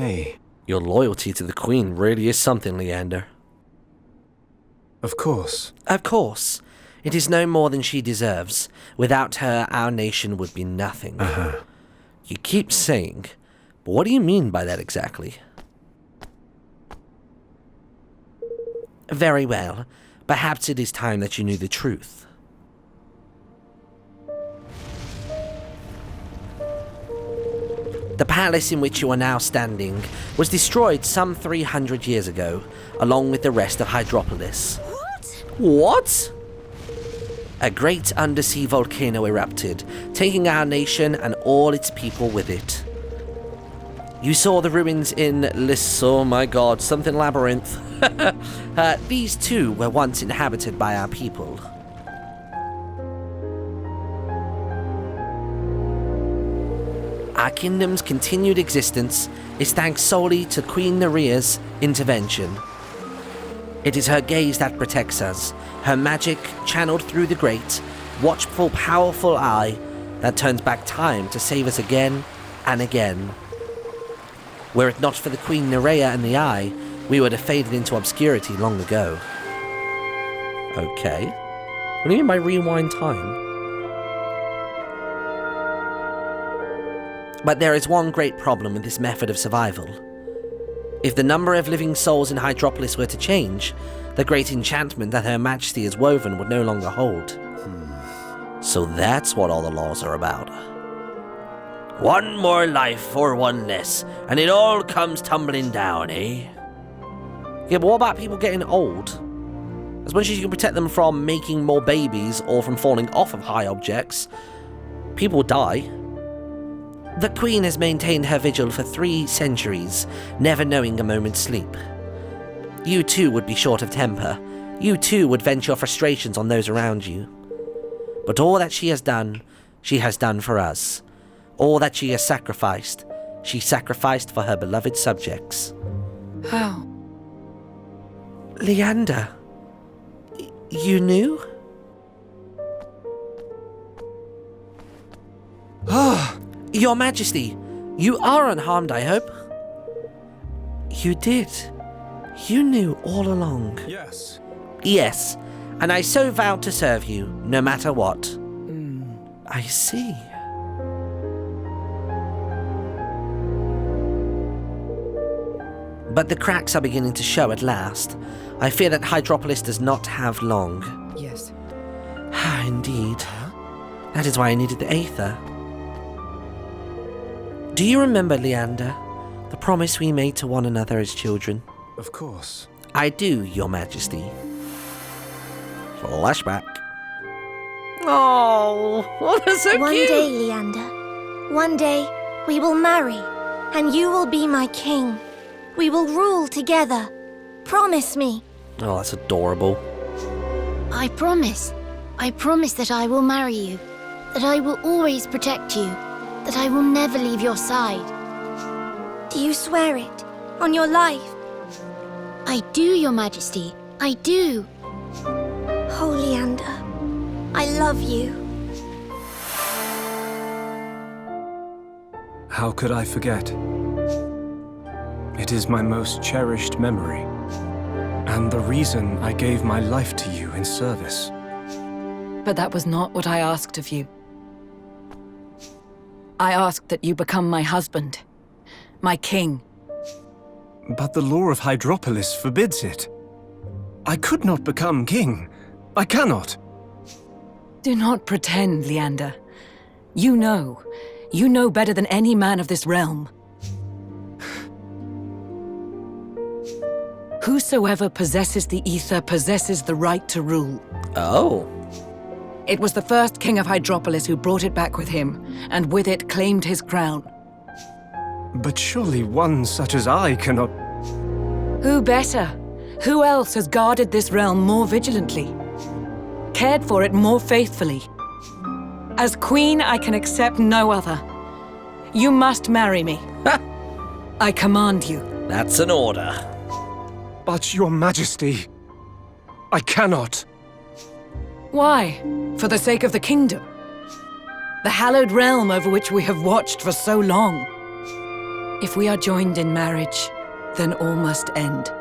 Hey. Your loyalty to the Queen really is something, Leander. Of course. Of course. It is no more than she deserves. Without her, our nation would be nothing. You keep saying, but what do you mean by that exactly? Very well. Perhaps it is time that you knew the truth. The palace in which you are now standing was destroyed some 300 years ago, along with the rest of Hydropolis. What? A great undersea volcano erupted, taking our nation and all its people with it. You saw the ruins in oh my god, something labyrinth. These too were once inhabited by our people. Our kingdom's continued existence is thanks solely to Queen Nerea's intervention. It is her gaze that protects us, her magic channeled through the great, watchful, powerful eye that turns back time to save us again and again. Were it not for the Queen Nerea and the eye, we would have faded into obscurity long ago. Okay. What do you mean by rewind time? But there is one great problem with this method of survival. If the number of living souls in Hydropolis were to change, the great enchantment that Her Majesty has woven would no longer hold. So that's what all the laws are about. One more life or one less, and it all comes tumbling down, eh? Yeah, but what about people getting old? As much as you can protect them from making more babies or from falling off of high objects, people die. The Queen has maintained her vigil for 3 centuries, never knowing a moment's sleep. You too would be short of temper. You too would vent your frustrations on those around you. But all that she has done for us. All that she sacrificed for her beloved subjects. How? Leander, you knew? Your Majesty, you are unharmed, I hope? You did. You knew all along. Yes. Yes, and I so vowed to serve you, no matter what. I see. But the cracks are beginning to show at last. I fear that Hydropolis does not have long. Yes. Indeed. That is why I needed the Aether. Do you remember, Leander, the promise we made to one another as children? Of course. I do, Your Majesty. Flashback. Oh, that's so cute. One day, Leander, one day we will marry, and you will be my king. We will rule together. Promise me. Oh, that's adorable. I promise. I promise that I will marry you, that I will always protect you, that I will never leave your side. Do you swear it? On your life? I do, Your Majesty. I do. Oh, Leander, I love you. How could I forget? It is my most cherished memory, and the reason I gave my life to you in service. But that was not what I asked of you. I asked that you become my husband, my king. But the law of Hydropolis forbids it. I could not become king. I cannot. Do not pretend, Leander. You know better than any man of this realm. Whosoever possesses the ether possesses the right to rule. Oh. It was the first king of Hydropolis who brought it back with him, and with it claimed his crown. But surely one such as I cannot... Who better? Who else has guarded this realm more vigilantly? Cared for it more faithfully? As queen, I can accept no other. You must marry me. I command you. That's an order. But, Your Majesty, I cannot. Why? For the sake of the kingdom? The hallowed realm over which we have watched for so long? If we are joined in marriage, then all must end.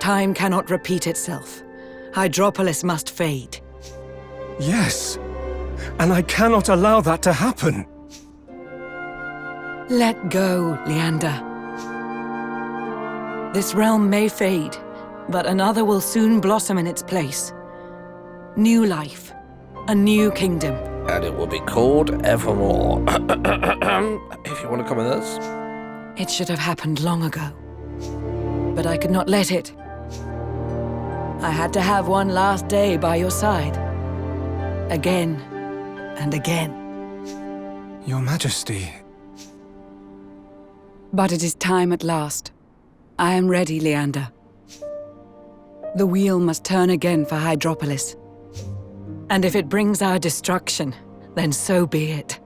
Time cannot repeat itself. Hydropolis must fade. Yes, and I cannot allow that to happen. Let go, Leander. This realm may fade, but another will soon blossom in its place. New life, a new kingdom. And it will be called Evermore. If you want to come with us. It should have happened long ago. But I could not let it. I had to have one last day by your side. Again and again. Your Majesty. But it is time at last. I am ready, Leander. The wheel must turn again for Hydropolis. And if it brings our destruction, then so be it.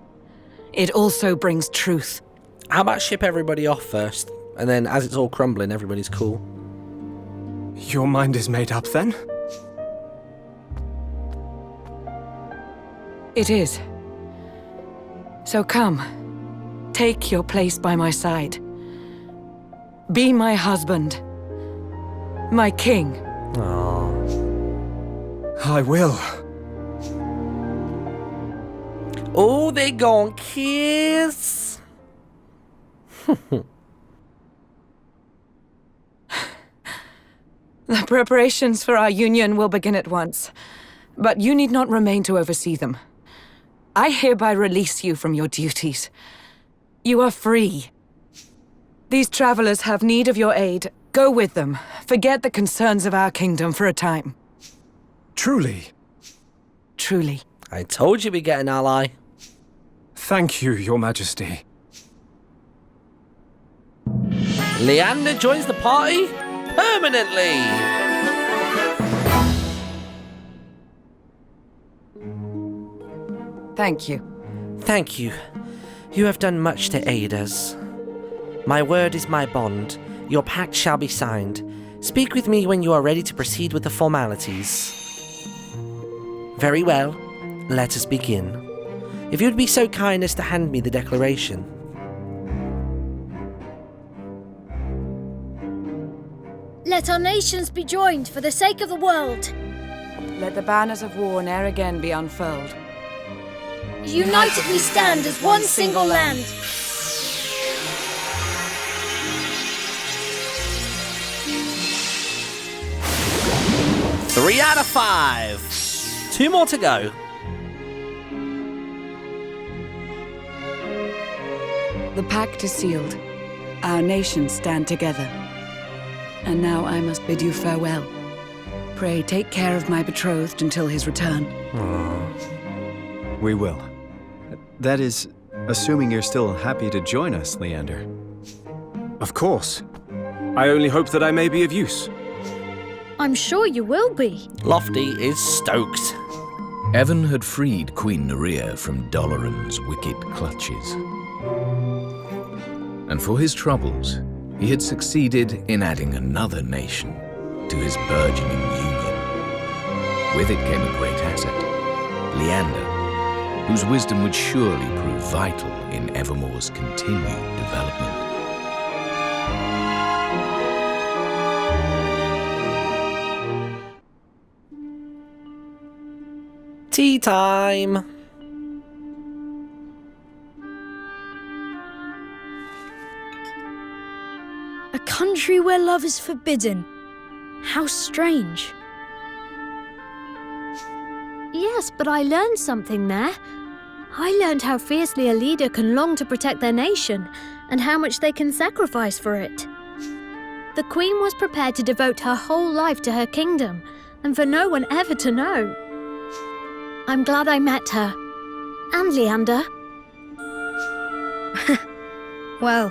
It also brings truth. How about ship everybody off first? And then as it's all crumbling, everybody's cool. Your mind is made up then? It is. So come, take your place by my side. Be my husband, my king. Aww. I will. Oh, they gon' kiss. The preparations for our union will begin at once, but you need not remain to oversee them. I hereby release you from your duties. You are free. These travelers have need of your aid. Go with them. Forget the concerns of our kingdom for a time. Truly. Truly. I told you we'd get an ally. Thank you, Your Majesty. Leander joins the party permanently. Thank you. Thank you. You have done much to aid us. My word is my bond. Your pact shall be signed. Speak with me when you are ready to proceed with the formalities. Very well. Let us begin. If you'd be so kind as to hand me the declaration. Let our nations be joined for the sake of the world. Let the banners of war ne'er again be unfurled. United we stand as one single land. 3 out of 5. 2 more to go. The pact is sealed. Our nations stand together. And now I must bid you farewell. Pray take care of my betrothed until his return. We will. That is, assuming you're still happy to join us, Leander. Of course. I only hope that I may be of use. I'm sure you will be. Lofty is stoked. Evan had freed Queen Nerea from Doloran's wicked clutches. And for his troubles, he had succeeded in adding another nation to his burgeoning union. With it came a great asset, Leander, whose wisdom would surely prove vital in Evermore's continued development. Tea time. A country where love is forbidden. How strange. Yes, but I learned something there. I learned how fiercely a leader can long to protect their nation, and how much they can sacrifice for it. The Queen was prepared to devote her whole life to her kingdom, and for no one ever to know. I'm glad I met her. And Leander. Well,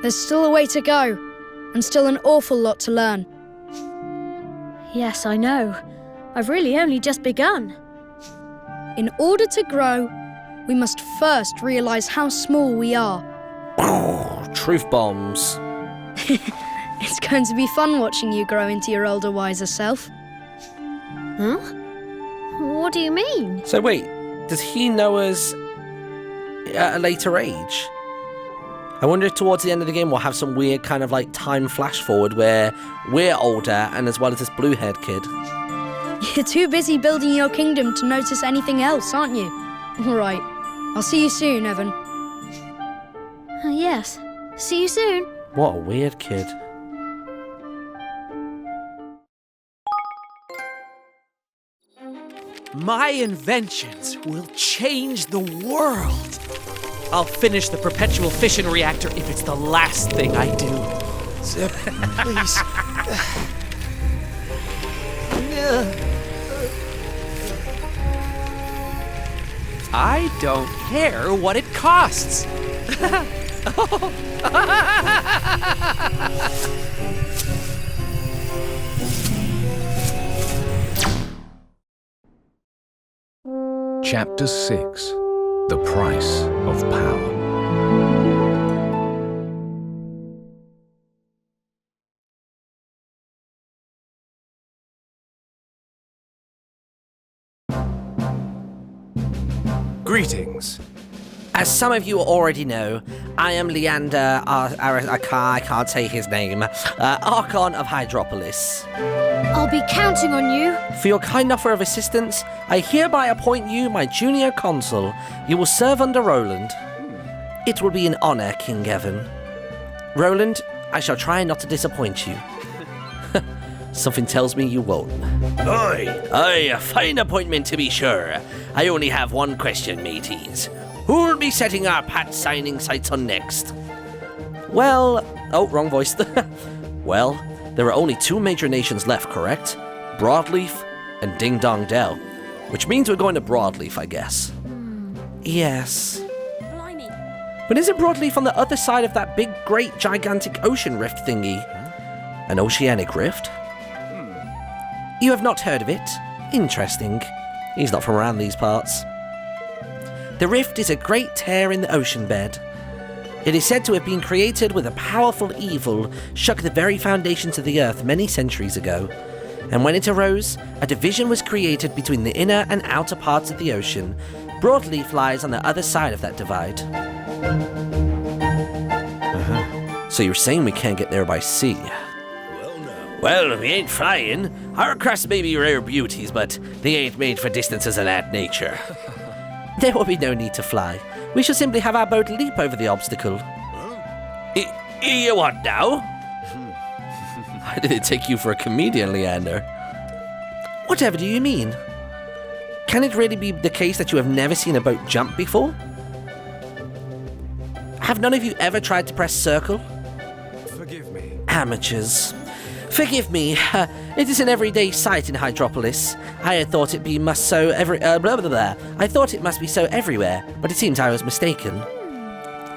there's still a way to go, and still an awful lot to learn. Yes, I know. I've really only just begun. In order to grow, we must first realize how small we are. Truth bombs. It's going to be fun watching you grow into your older, wiser self. Huh? What do you mean? So wait, does he know us at a later age? I wonder if towards the end of the game we'll have some weird kind of like time flash forward where we're older and as well as this blue-haired kid. You're too busy building your kingdom to notice anything else, aren't you? All right. I'll see you soon, Evan. Yes. See you soon. What a weird kid. My inventions will change the world. I'll finish the perpetual fission reactor if it's the last thing I do. Zip, please. I don't care what it costs. Chapter 6. The Price of Power. Greetings. As some of you already know, I am Leander, I can't say his name, Archon of Hydropolis. I'll be counting on you. For your kind offer of assistance, I hereby appoint you my junior consul. You will serve under Roland. It will be an honor, King Evan. Roland, I shall try not to disappoint you. Something tells me you won't. Aye, a fine appointment to be sure. I only have one question, mateys. Who'll be setting our pat signing sights on next? Well, oh, wrong voice. Well, there are only 2 major nations left, correct? Broadleaf and Ding Dong Dell. Which means we're going to Broadleaf, I guess. Yes. Blimey. But isn't Broadleaf on the other side of that big, great, gigantic ocean rift thingy? An oceanic rift? You have not heard of it? Interesting. He's not from around these parts. The rift is a great tear in the ocean bed. It is said to have been created with a powerful evil shook the very foundations of the earth many centuries ago. And when it arose, a division was created between the inner and outer parts of the ocean. Broadleaf lies on the other side of that divide. So you're saying we can't get there by sea? Well, we ain't flying. Our crafts may be rare beauties, but they ain't made for distances of that nature. There will be no need to fly. We shall simply have our boat leap over the obstacle. You what now? Why did it take you for a comedian, Leander? Whatever do you mean? Can it really be the case that you have never seen a boat jump before? Have none of you ever tried to press circle? Forgive me. Amateurs. Forgive me, it is an everyday sight in Hydropolis. I had thought it must be so everywhere, but it seems I was mistaken.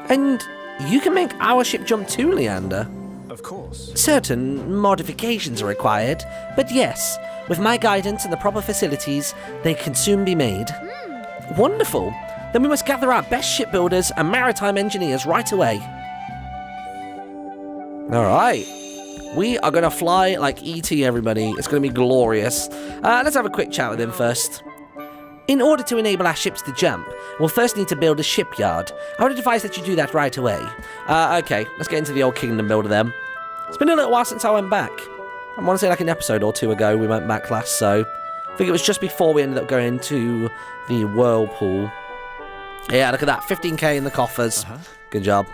And you can make our ship jump too, Leander. Of course. Certain modifications are required, but yes, with my guidance and the proper facilities, they can soon be made. Wonderful. Then we must gather our best shipbuilders and maritime engineers right away. All right. We are going to fly like E.T., everybody. It's going to be glorious. Let's have a quick chat with him first. In order to enable our ships to jump, we'll first need to build a shipyard. I would advise that you do that right away. Okay, let's get into the Old Kingdom builder then. It's been a little while since I went back. I want to say like an episode or 2 ago we went back last, so I think it was just before we ended up going to the Whirlpool. Yeah, look at that, 15k in the coffers. Good job.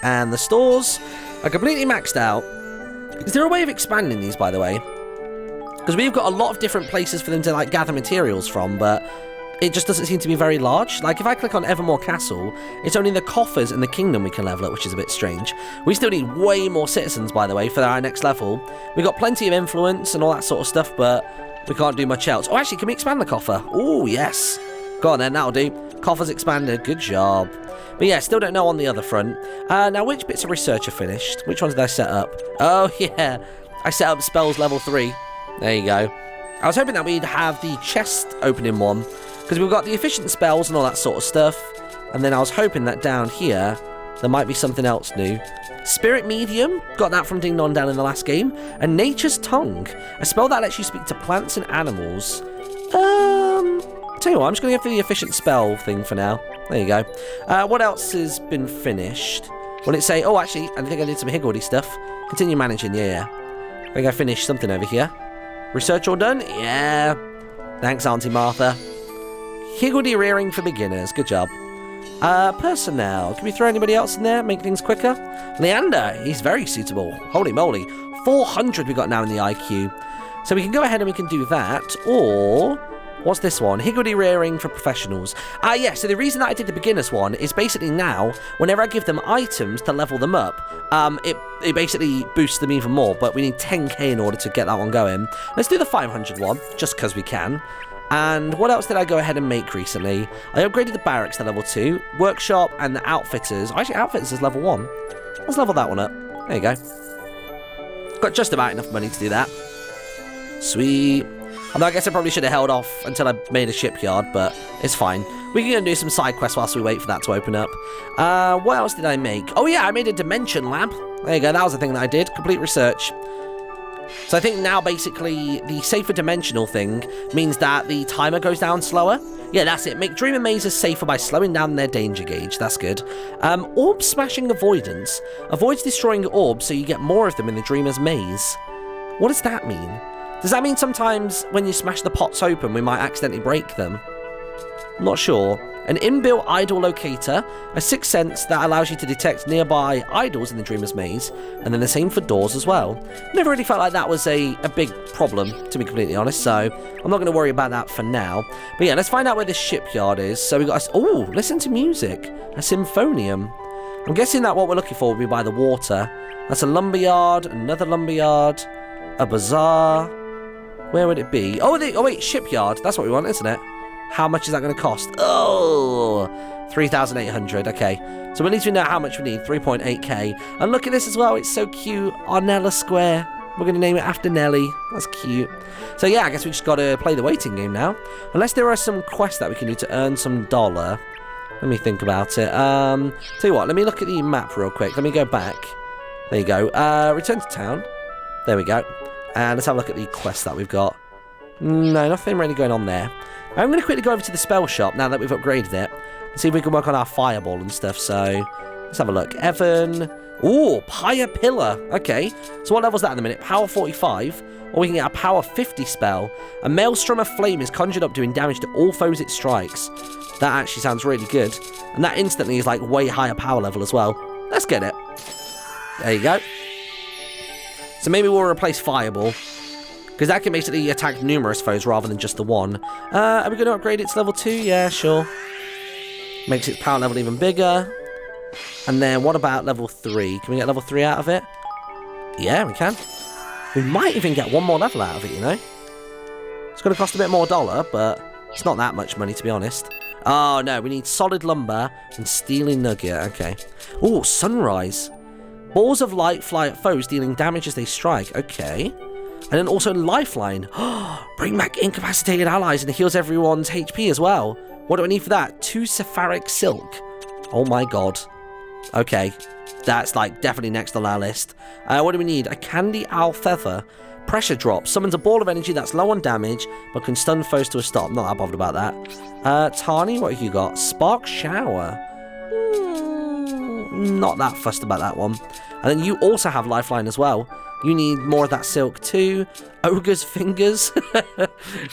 And the stores are completely maxed out. Is there a way of expanding these, by the way? Because we've got a lot of different places for them to like gather materials from, but it just doesn't seem to be very large. Like if I click on Evermore Castle, it's only the coffers and the kingdom we can level up, which is a bit strange. We still need way more citizens, by the way, for our next level. We've got plenty of influence and all that sort of stuff, but we can't do much else. Oh, actually, can we expand the coffer? Oh, yes. Go on then, that'll do. Coffer's expanded, good job. But yeah, still don't know on the other front. Now, which bits of research are finished? Which ones did I set up? Oh, yeah. I set up spells level 3. There you go. I was hoping that we'd have the chest opening one, because we've got the efficient spells and all that sort of stuff. And then I was hoping that down here, there might be something else new. Spirit Medium, got that from Ding Dong Dell in the last game. And Nature's Tongue, a spell that lets you speak to plants and animals. Tell you what, I'm just going to go for the efficient spell thing for now. There you go. What else has been finished? Will it say, oh, actually, I think I did some higgledy stuff. Continue managing, yeah. I think I finished something over here. Research all done? Yeah. Thanks, Auntie Martha. Higgledy rearing for beginners. Good job. Personnel. Can we throw anybody else in there? Make things quicker? Leander. He's very suitable. Holy moly. 400 we got now in the IQ. So we can go ahead and we can do that. Or... what's this one? Higgledy rearing for professionals. Yeah, so the reason that I did the beginners one is basically now, whenever I give them items to level them up, it basically boosts them even more, but we need 10k in order to get that one going. Let's do the 500 one, just because we can. And what else did I go ahead and make recently? I upgraded the barracks to level 2, workshop, and the outfitters. Actually, outfitters is level 1. Let's level that one up. There you go. Got just about enough money to do that. Sweet. Although I guess I probably should have held off until I made a shipyard, but it's fine. We can go and do some side quests whilst we wait for that to open up. What else did I make? Oh yeah, I made a dimension lab. There you go, that was the thing that I did. Complete research. So I think now basically the safer dimensional thing means that the timer goes down slower. Yeah, that's it. Make dreamer mazes safer by slowing down their danger gauge. That's good. Orb smashing avoidance. Avoids destroying orbs so you get more of them in the dreamer's maze. What does that mean? Does that mean sometimes when you smash the pots open, we might accidentally break them? I'm not sure. An inbuilt idol locator, a sixth sense that allows you to detect nearby idols in the Dreamer's Maze, and then the same for doors as well. Never really felt like that was a big problem, to be completely honest, so I'm not going to worry about that for now. But yeah, let's find out where this shipyard is. So we got a... oh, listen to music. A symphonium. I'm guessing that what we're looking for will be by the water. That's a lumberyard, another lumberyard, a bazaar. Where would it be? Oh, wait, shipyard. That's what we want, isn't it? How much is that going to cost? Oh, 3,800. Okay. So at least we know how much we need. 3.8k. And look at this as well. It's so cute. Arnella Square. We're going to name it after Nelly. That's cute. So yeah, I guess we just got to play the waiting game now. Unless there are some quests that we can do to earn some dollar. Let me think about it. Tell you what, let me look at the map real quick. Let me go back. There you go. Return to town. There we go. And let's have a look at the quests that we've got. No, nothing really going on there. I'm going to quickly go over to the spell shop now that we've upgraded it. And see if we can work on our fireball and stuff. So, let's have a look. Evan. Ooh, Pyre Pillar. Okay. So what level's that in a minute? Power 45. Or we can get a Power 50 spell. A Maelstrom of Flame is conjured up doing damage to all foes it strikes. That actually sounds really good. And that instantly is like way higher power level as well. Let's get it. There you go. So maybe we'll replace Fireball. Because that can basically attack numerous foes rather than just the one. Are we going to upgrade it to level 2? Yeah, sure. Makes its power level even bigger. And then what about level 3? Can we get level 3 out of it? Yeah, we can. We might even get one more level out of it, you know. It's going to cost a bit more dollar, but it's not that much money, to be honest. Oh, no, we need solid lumber and steely nugget. Okay. Ooh, sunrise. Balls of light fly at foes, dealing damage as they strike. Okay. And then also lifeline. Bring back incapacitated allies and heals everyone's HP as well. What do I need for that? 2 Sepharic Silk. Oh my god. Okay. That's like definitely next on our list. What do we need? A Candy Owl Feather. Pressure drop. Summons a ball of energy that's low on damage, but can stun foes to a stop. Not that bothered about that. Tani, what have you got? Spark Shower. Not that fussed about that one. And then you also have lifeline as well. You need more of that silk too. Ogre's Fingers.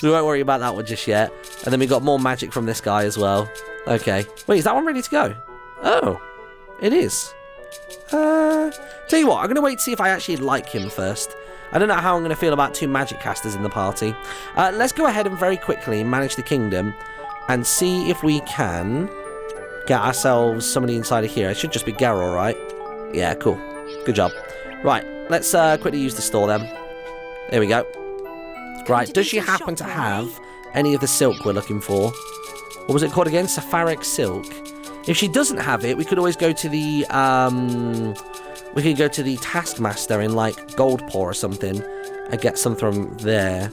We won't worry about that one just yet. And then we got more magic from this guy as well. Okay. Wait, is that one ready to go? Oh, it is. Tell you what, I'm going to wait to see if I actually like him first. I don't know how I'm going to feel about 2 magic casters in the party. Let's go ahead and very quickly manage the kingdom and see if we can get ourselves somebody inside of here. It should just be Geralt, right? Yeah, cool. Good job. Right, let's quickly use the store then. There we go. Right, does she happen to have any of the silk we're looking for? What was it called again? Sepharic Silk. If she doesn't have it, we could always go to the we could go to the Taskmaster in like Goldpaw or something and get some from there.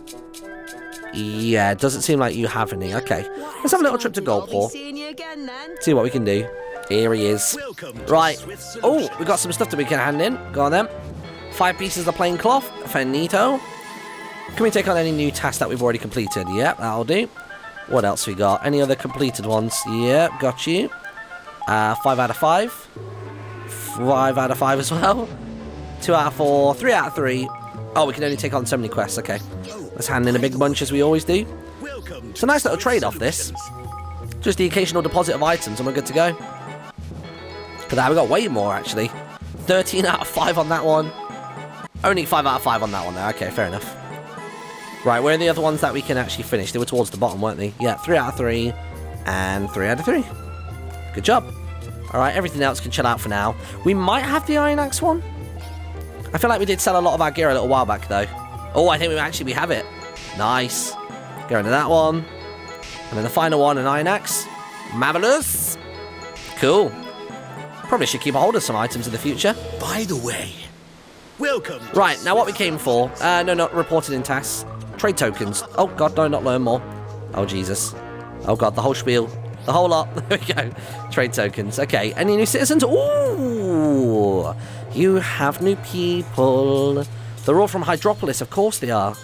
Yeah, it doesn't seem like you have any. Okay, let's have a little trip to Goldpaw. See what we can do. Here he is. Right. Oh, we got some stuff that we can hand in. Go on then. 5 pieces of plain cloth. Finito. Can we take on any new tasks that we've already completed? Yep, that'll do. What else we got? Any other completed ones? Yep, got you. 5 out of 5. 5 out of 5 as well. 2 out of 4, 3 out of 3. Oh, we can only take on so many quests. Okay. Let's hand in a big bunch as we always do. It's a nice little trade-off, this. Just the occasional deposit of items and we're good to go. For that, we got way more, actually. 13 out of 5 on that one. Only 5 out of 5 on that one there. Okay, fair enough. Right, where are the other ones that we can actually finish? They were towards the bottom, weren't they? Yeah, 3 out of 3 and 3 out of 3. Good job. All right, everything else can chill out for now. We might have the Iron Axe one. I feel like we did sell a lot of our gear a little while back, though. Oh, I think we have it. Nice. Go into that one. And then the final one, an Iron Axe. Marvelous. Cool. Probably should keep a hold of some items in the future. By the way, welcome. Right, now what we came for. No, not reported in tasks. Trade tokens. Oh, God, no, not learn more. Oh, Jesus. Oh, God, the whole spiel. The whole lot. There we go. Trade tokens. Okay, any new citizens? Ooh! You have new people. They're all from Hydropolis, of course they are.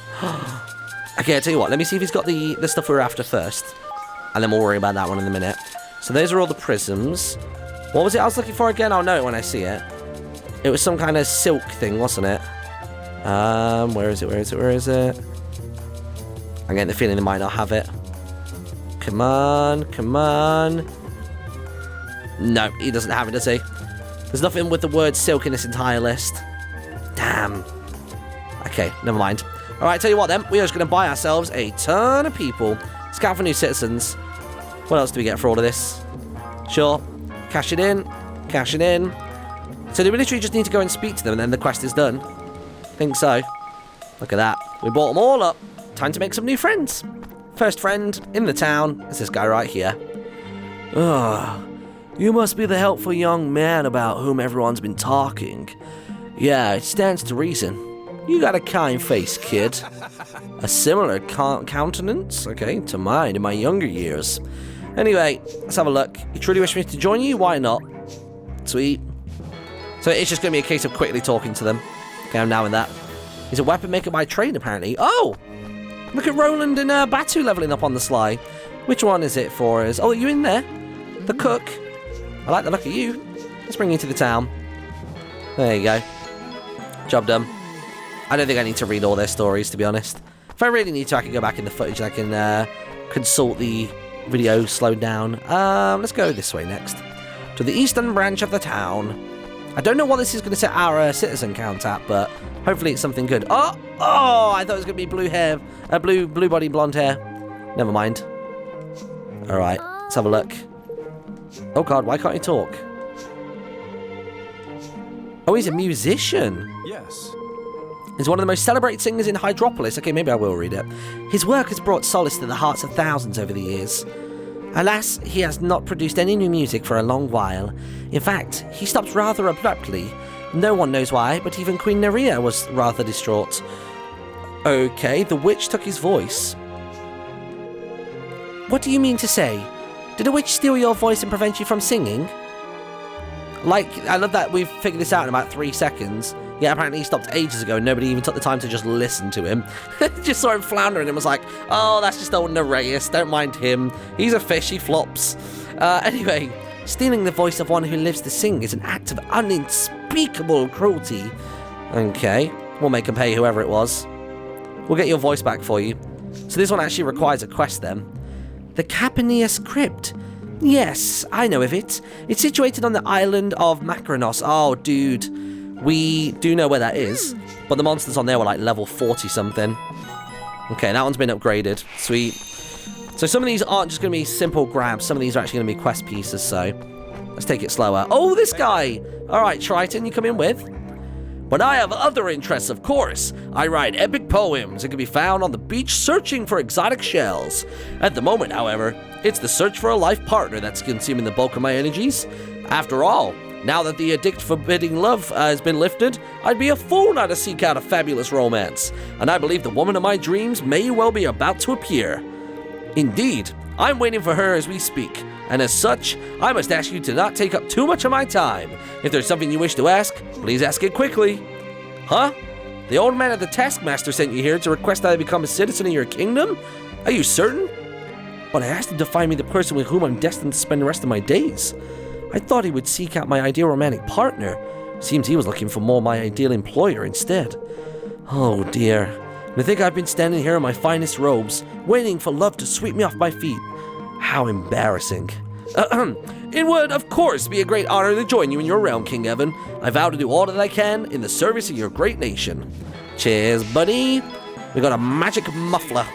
Okay, I'll tell you what. Let me see if he's got the stuff we're after first. And then we'll worry about that one in a minute. So those are all the prisms. What was it I was looking for again? I'll know it when I see it. It was some kind of silk thing, wasn't it? Where is it? I'm getting the feeling they might not have it. Come on. No, he doesn't have it, does he? There's nothing with the word silk in this entire list. Damn. Okay, never mind. All right, tell you what then. We're just going to buy ourselves a ton of people. Scout for new citizens. What else do we get for all of this? Sure. Cash it in. So do we literally just need to go and speak to them and then the quest is done? Think so. Look at that. We bought them all up. Time to make some new friends. First friend in the town is this guy right here. Ugh. You must be the helpful young man about whom everyone's been talking. Yeah, it stands to reason. You got a kind face, kid. A similar countenance, okay, to mine in my younger years. Anyway, let's have a look. You truly wish me to join you? Why not? Sweet. So it's just going to be a case of quickly talking to them. Okay, I'm now in that. He's a weapon maker by trade, apparently. Oh! Look at Roland and Batu leveling up on the sly. Which one is it for us? Oh, are you in there? The cook. I like the look of you. Let's bring you to the town. There you go. Job done. I don't think I need to read all their stories, to be honest. If I really need to, I can go back in the footage and I can consult the video slowed down. Let's go this way next. To the eastern branch of the town. I don't know what this is going to set our citizen count at, but hopefully it's something good. Oh, I thought it was going to be blue hair. Blue body, blonde hair. Never mind. All right, let's have a look. Oh, God, why can't he talk? Oh, he's a musician. Yes. He's one of the most celebrated singers in Hydropolis. Okay, maybe I will read it. His work has brought solace to the hearts of thousands over the years. Alas, he has not produced any new music for a long while. In fact, he stopped rather abruptly. No one knows why, but even Queen Nerea was rather distraught. Okay, the witch took his voice. What do you mean to say? Did a witch steal your voice and prevent you from singing? Like, I love that we've figured this out in about 3 seconds. Yeah, apparently he stopped ages ago and nobody even took the time to just listen to him. Just saw him floundering and was like, oh, that's just old Nereus, don't mind him. He's a fish, he flops. Anyway, stealing the voice of one who lives to sing is an act of unspeakable cruelty. Okay, we'll make him pay whoever it was. We'll get your voice back for you. So this one actually requires a quest then. The Capaneus Crypt. Yes, I know of it. It's situated on the island of Macronos. Oh, dude. We do know where that is. But the monsters on there were like level 40 something. Okay, that one's been upgraded. Sweet. So some of these aren't just going to be simple grabs. Some of these are actually going to be quest pieces, so let's take it slower. Oh, this guy! Alright, Triton, you come in with? But I have other interests, of course. I write epic poems and can be found on the beach searching for exotic shells. At the moment, however, it's the search for a life partner that's consuming the bulk of my energies. After all, now that the edict forbidding love has been lifted, I'd be a fool not to seek out a fabulous romance. And I believe the woman of my dreams may well be about to appear. Indeed, I'm waiting for her as we speak. And as such, I must ask you to not take up too much of my time. If there's something you wish to ask, please ask it quickly. Huh? The old man of the taskmaster sent you here to request that I become a citizen of your kingdom? Are you certain? But I asked him to find me the person with whom I'm destined to spend the rest of my days. I thought he would seek out my ideal romantic partner. Seems he was looking for more my ideal employer instead. Oh dear. To think I've been standing here in my finest robes, waiting for love to sweep me off my feet. How embarrassing. It would, of course, be a great honor to join you in your realm, King Evan. I vow to do all that I can in the service of your great nation. Cheers, buddy. We got a magic muffler.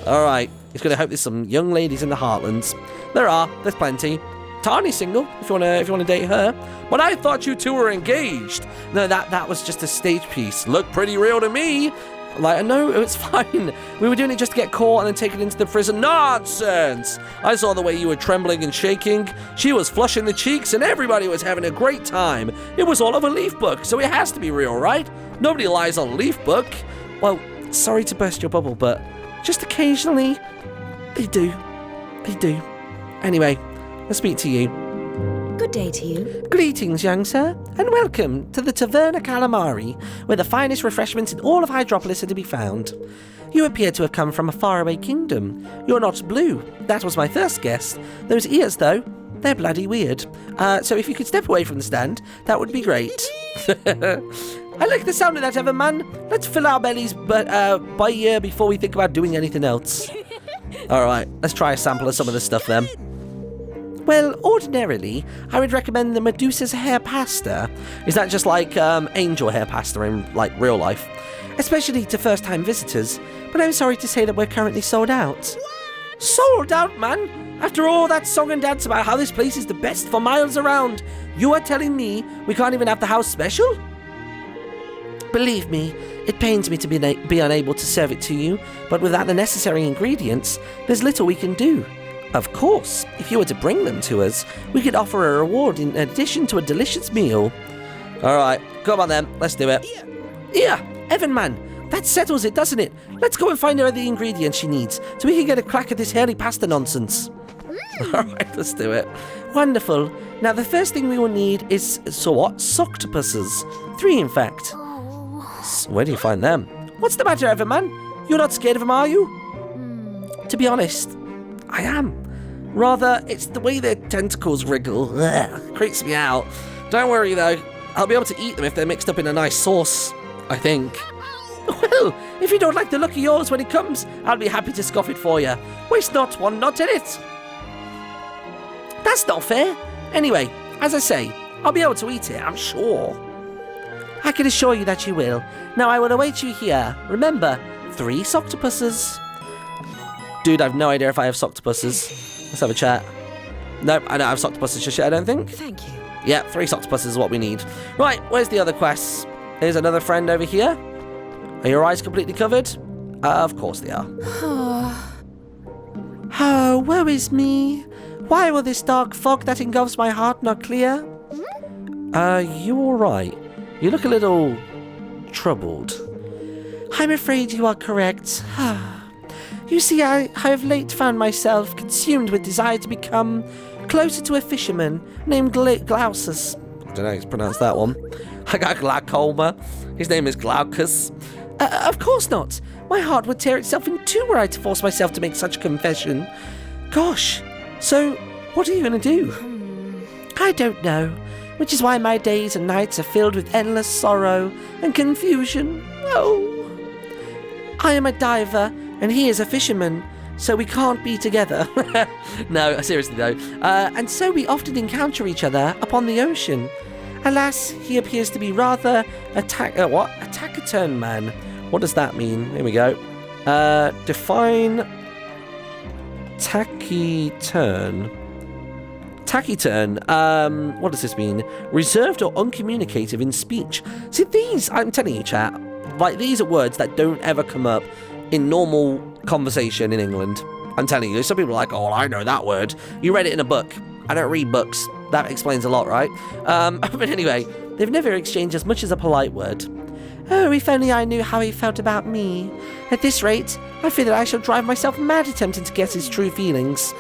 Alright, he's going to hope there's some young ladies in the Heartlands. There's plenty. Tani's single, if you wanna date her. But I thought you two were engaged. No, that was just a stage piece. Looked pretty real to me. Like, no, it's fine. We were doing it just to get caught and then taken into the prison. Nonsense! I saw the way you were trembling and shaking. She was flushing the cheeks and everybody was having a great time. It was all over Leaf Book, so it has to be real, right? Nobody lies on Leaf Book. Well, sorry to burst your bubble, but just occasionally, they do. They do. Anyway, I'll speak to you. Good day to you. Greetings, young sir, and welcome to the Taverna Calamari, where the finest refreshments in all of Hydropolis are to be found. You appear to have come from a faraway kingdom. You're not blue. That was my first guess. Those ears, though, they're bloody weird. So if you could step away from the stand, that would be great. I like the sound of that, Evan, man. Let's fill our bellies by year before we think about doing anything else. Alright, let's try a sample of some of this stuff then. Well, ordinarily, I would recommend the Medusa's hair pasta. Is that just like angel hair pasta in like real life? Especially to first-time visitors. But I'm sorry to say that we're currently sold out. Sold out, man? After all that song and dance about how this place is the best for miles around, you are telling me we can't even have the house special? Believe me, it pains me to be unable to serve it to you, but without the necessary ingredients, there's little we can do. Of course, if you were to bring them to us, we could offer a reward in addition to a delicious meal. Alright, come on then, let's do it. Yeah, Evan man, that settles it, doesn't it? Let's go and find her the ingredients she needs, so we can get a crack at this hairy pasta nonsense. Alright, let's do it. Wonderful. Now the first thing we will need is, Soctopuses. 3 in fact. Where do you find them? What's the matter, Evan man? You're not scared of them, are you? To be honest, I am. Rather, it's the way their tentacles wriggle. Ugh, creeps me out. Don't worry though, I'll be able to eat them if they're mixed up in a nice sauce, I think. Well, if you don't like the look of yours when it comes, I'll be happy to scoff it for you. Waste not one not in it. That's not fair. Anyway, as I say, I'll be able to eat it, I'm sure. I can assure you that you will. Now I will await you here. Remember, 3 Soctopuses. Dude, I've no idea if I have Soctopuses. Let's have a chat. Nope, I don't have Soctopuses just yet, I don't think. Thank you. Yeah, 3 Soctopuses is what we need. Right, where's the other quests? Here's another friend over here. Are your eyes completely covered? Of course they are. Oh, woe is me. Why will this dark fog that engulfs my heart not clear? You alright? You look a little troubled. I'm afraid you are correct. You see, I have late found myself consumed with desire to become closer to a fisherman named Glaucus. I don't know how to pronounce that one. I got glaucoma. His name is Glaucus. Of course not. My heart would tear itself in two were I to force myself to make such a confession. Gosh, so what are you going to do? I don't know, which is why my days and nights are filled with endless sorrow and confusion. Oh, I am a diver and he is a fisherman, so we can't be together. No, seriously though. And so we often encounter each other upon the ocean. Alas, he appears to be rather a taciturn man. What does that mean? Here we go. Define taciturn. Taciturn. What does this mean? Reserved or uncommunicative in speech. See, these, I'm telling you, chat, like, these are words that don't ever come up in normal conversation in England. I'm telling you, some people are like, oh, I know that word. You read it in a book. I don't read books. That explains a lot, right? But anyway, they've never exchanged as much as a polite word. Oh, if only I knew how he felt about me. At this rate, I fear that I shall drive myself mad attempting to guess his true feelings.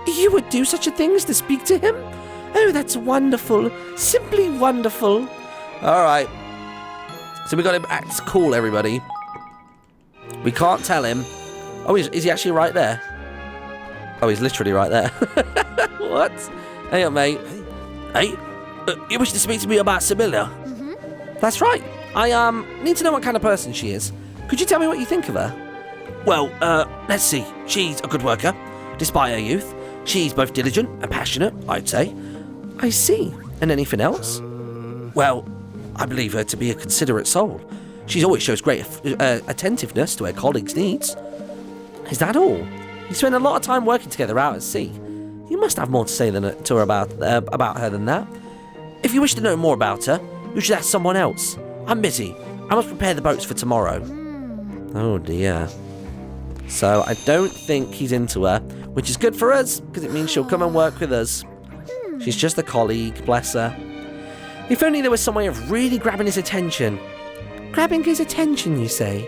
You would do such a thing as to speak to him? Oh, that's wonderful. Simply wonderful. All right. So we got him act cool, everybody. We can't tell him. Oh, is he actually right there? Oh, he's literally right there. What? Hey up, mate. Hey, you wish to speak to me about Sibylla? That's right. I need to know what kind of person she is. Could you tell me what you think of her? Well, let's see. She's a good worker, despite her youth. She's both diligent and passionate, I'd say. I see. And anything else? Well, I believe her to be a considerate soul. She always shows great attentiveness to her colleagues' needs. Is that all? You spend a lot of time working together out at sea. You must have more to say to her about her than that. If you wish to know more about her, you should ask someone else. I'm busy. I must prepare the boats for tomorrow. Oh dear. So I don't think he's into her, which is good for us, because it means she'll come and work with us. She's just a colleague, bless her. If only there was some way of really grabbing his attention. Grabbing his attention, you say?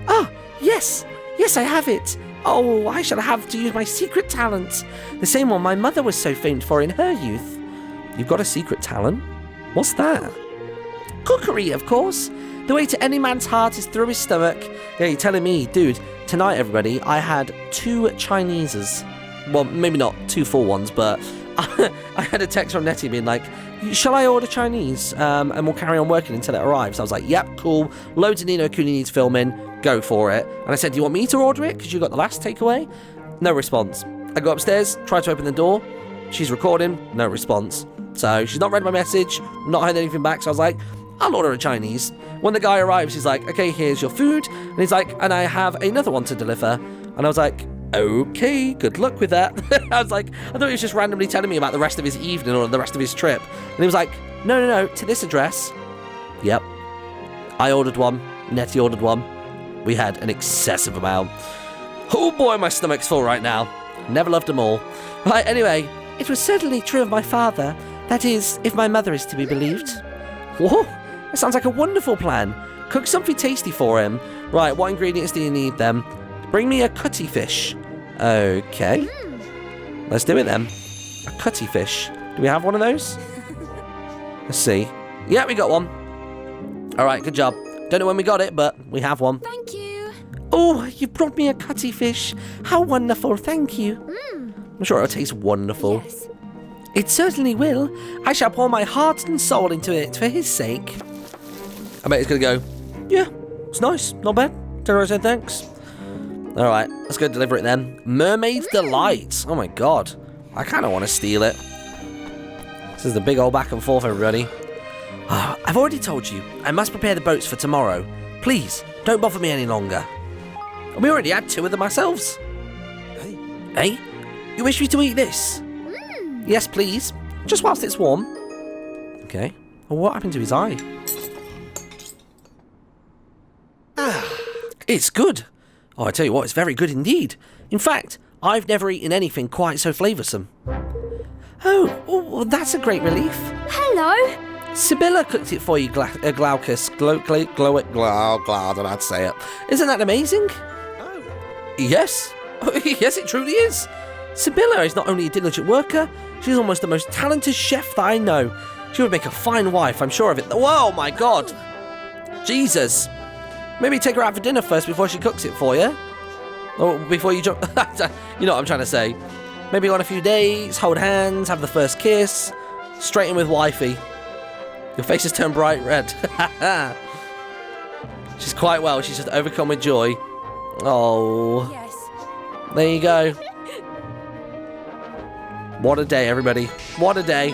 Ah, yes. Yes, I have it. Oh, I shall have to use my secret talent. The same one my mother was so famed for in her youth. You've got a secret talent? What's that? Cookery, of course. The way to any man's heart is through his stomach. Yeah, you're telling me, dude, tonight, everybody, I had 2 Chineses. Well, maybe not 2 full ones, but I had a text from Nettie being like, shall I order Chinese? And we'll carry on working until it arrives. I was like, yep, cool. Loads of Nino Kuni needs filming. Go for it. And I said, do you want me to order it? Because you got the last takeaway? No response. I go upstairs, try to open the door. She's recording. No response. So she's not read my message, not heard anything back. So I was like, I'll order a Chinese. When the guy arrives, he's like, okay, here's your food. And he's like, and I have another one to deliver. And I was like, okay, good luck with that. I was like, I thought he was just randomly telling me about the rest of his evening or the rest of his trip. And he was like, no, to this address. Yep. I ordered one. Nettie ordered one. We had an excessive amount. Oh boy, my stomach's full right now. Never loved them all. Right, anyway, it was certainly true of my father. That is, if my mother is to be believed. Whoa, that sounds like a wonderful plan. Cook something tasty for him. Right, what ingredients do you need then? Bring me a cutty fish. Okay. Let's do it then. A cutty fish. Do we have one of those? Let's see. Yeah, we got one. Alright, good job. Don't know when we got it, but we have one. Thank you. Oh, you brought me a cutty fish. How wonderful, thank you. I'm sure it'll taste wonderful. Yes. It certainly will. I shall pour my heart and soul into it for his sake. I bet he's going to go, yeah, it's nice, not bad. Tell her I said thanks. Alright, let's go deliver it then. Mermaid's Delight. Oh my god. I kind of want to steal it. This is the big old back and forth, everybody. I've already told you, I must prepare the boats for tomorrow. Please, don't bother me any longer. We already had 2 of them ourselves. Hey, you wish me to eat this? Yes, please. Just whilst it's warm. Okay. Well, what happened to his eye? It's good. Oh, I tell you what, it's very good indeed. In fact, I've never eaten anything quite so flavoursome. Oh, well, that's a great relief. Hello. Sibylla cooked it for you, Glaucus. I don't know how to say it. Isn't that amazing? Oh. Yes. Yes, it truly is. Sibylla is not only a diligent worker, she's almost the most talented chef that I know. She would make a fine wife, I'm sure of it. Whoa, my God. Jesus. Maybe take her out for dinner first before she cooks it for you. Or before you jump... You know what I'm trying to say. Maybe go on a few dates, hold hands, have the first kiss. Straight in with wifey. Your face has turned bright red. She's quite well. She's just overcome with joy. Oh. Yes. There you go. What a day, everybody. What a day.